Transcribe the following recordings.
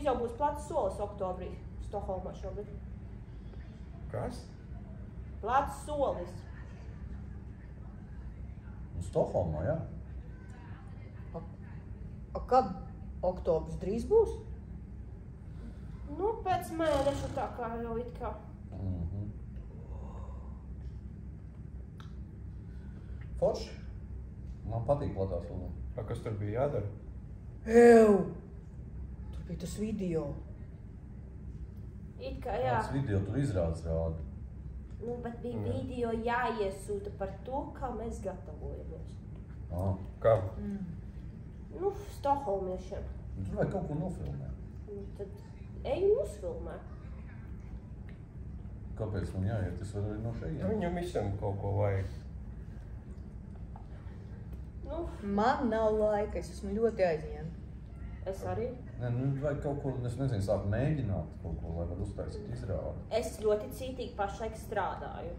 jau būs plats solis oktobrī Stokholmā šogad. Kas? Plats solis. Stokholmā, jā. A kad oktobrs drīz būs? Nu, pēc mēneša tā kā jau it kā. Forši. Man patīk platā solī. Kas tur bija jādara? Tur bija tas video. It kā jā. Tas video tur izrādes rāda. Nu, bet bija video jāiesūta par to, kā mēs gatavojamies. Kam? Nu, stokholmiešiem. Tur vajag kaut ko nofilmēt. Nu, tad eju uzfilmē. Kāpēc man jāiet? Es varu arī no šeit. Viņam visam kaut ko vajag. Nu, Man nav laika, es esmu ļoti aizņemta. es arī. Nē, nu vajag kaut ko, es nezinu, sāk mēģināt kaut ko, lai var uztaisīt izrādi. Es ļoti cītīgi pašlaik strādāju.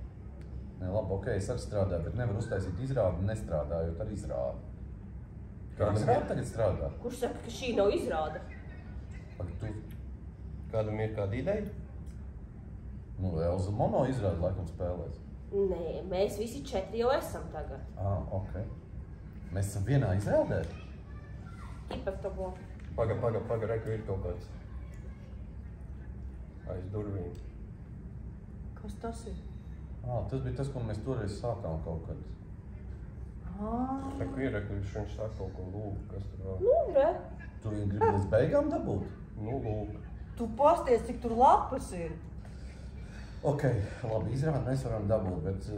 Nē, labi, ok, es arī strādāju, bet nevar uztaisīt izrādi, nestrādājot ar izrādi. Kāda izrādi tagad strādā? Kurš saka, ka šī nav izrāda? Tu, Kādam ir kāda ideja? nu, Elza Mono izrādi laikam spēlēs. Nē, mēs visi 4 jau esam tagad. Ok. Mēs esam vienā izrādē? Ipatabo. Paga, reku ir kaut kāds aiz durvīm. Kas tas ir? Tas bija tas, ko mēs toreiz sākām kaut kad. Reku, viņš sāk kaut ko lūk, kas tur vēl. Nu, re. Tu viņu gribi līdz beigām dabūt? Nu, lūk. Tu pasties, cik tur lapas ir. Ok, labi, izrādi mēs varam dabūt, bet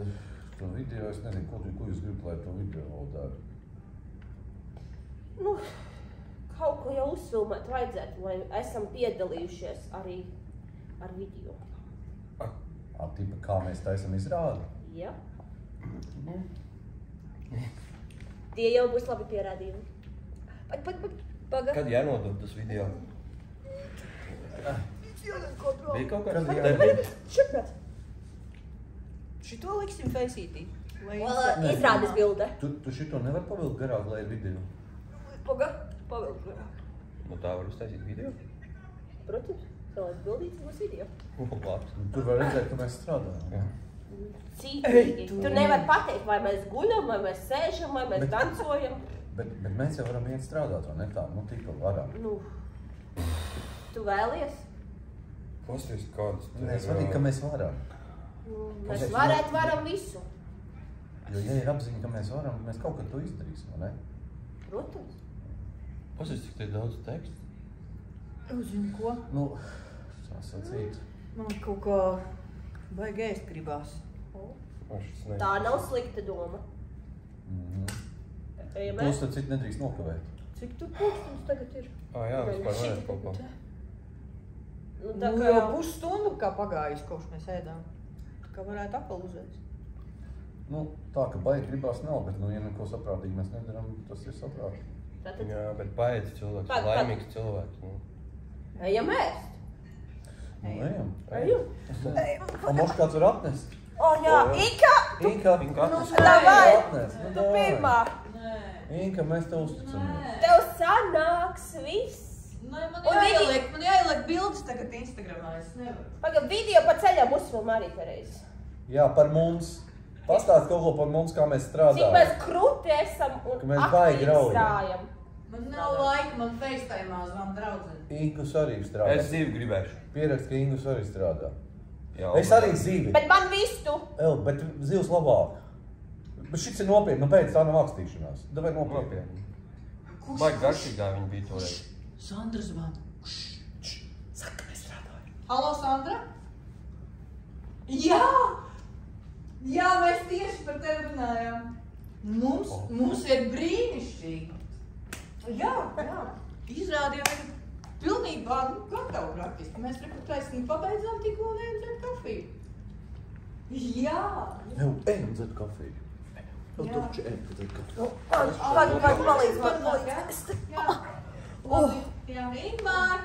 to video, es nezinu, ko jūs gribat, lai to video vēl dara. Nu, kaut ko jau uzfilmēt vajadzētu, lai esam piedalījušies arī ar video. Tipa, kā mēs taisam izrādi? Ja? Tie jau būs labi pierādījumi. Paga. Kad jānodod tas video? Bija kaut kāds termiņš? Šurprāt. Šito liksim feisītī. Izrādes bilde. Tu šito nevar pavilkt garāk, lai ir video? Paga. Pavilkt garāk. Nu tā var uztaisīt video? Protams, savās bildītes būs video. Labs. Tur var redzēt, ka mēs strādājam. Cītīgi. Tu nevar pateikt, vai mēs guļam, vai mēs sēžam, vai mēs dancojam. Bet mēs jau varam iet strādāt, vai ne tā? Nu, tika varam. Nu, tu vēlies? Pasties kādas te Nē, es varu, ka mēs varam. Mēs varam visu. Jo, ja ir apziņa, ka mēs varam, mēs kaut kad to izdarīsim, vai ne? Protams. Pasties, cik te ir daudz tekstu? Zinu, ko? Nu, tā sacīt. Man kaut kā baigi ēst gribās. Tā nav slikta doma. Ejam Plus, ēst? tad citi nedrīkst nokavēt. Cik tu pulkstens tagad ir? Jā, vispār vajag kaut ko. Nu, Nu, jau pusstundu kā pagājis, kopš mēs ēdām. Tā kā varētu atkal uzēst. Nu, tā, ka baigi gribās nav, bet, nu, ja neko saprātīgi mēs nedaram, tas ir saprātīgi. Tātad Jā, bet paēdis cilvēks, Pag. laimīgs cilvēks. Nu. ejam ēst. Nu, ejam. Ejam. A moš kāds var atnest? O, jā, Inka! Inka, Davai! atnest. Nu, Tu davai. pirmā. Inka, mēs te uzticamies. Tev sanāks viss. Man jāieliek bildes tagad Instagramā, es nevaru. Pagad, video pa ceļam uzfilmē arī pareizi. Jā, par mums. Pastāst kaut ko par mums, kā mēs Cik strādājam. mēs kruti esam Ka un mēs baigi aktīvi raujam. strājam. Man nav laika, man FaceTime'ā zvan draudzene. Ingus arī strādā. Es dzīvi gribēšu. Pierakst, ka Ingus arī strādā. Jā, Es arī zīvi. Bet man vistu. Bet zivs labāk. Bet šits ir nopietni, nu pēc tā nav akstīšanās. Davai nopietni. Nopietni. Baigi garšīgā viņi bija toreiz. Sandra zvan. Saka, ka mēs strādājam. Halo, Sandra? Jā! Jā, mēs tieši par tevi runājām. Mums ir brīnišķīgi. Jā. Izrādījām pilnībā gatavu praktiski. Mēs taisnīgi pabeidzām tikko un ejam dzert kafiju. Jā. Ejam dzert kafiju. Turči, ejam dzert kafiju. Palīdz. Jā, Ingmār.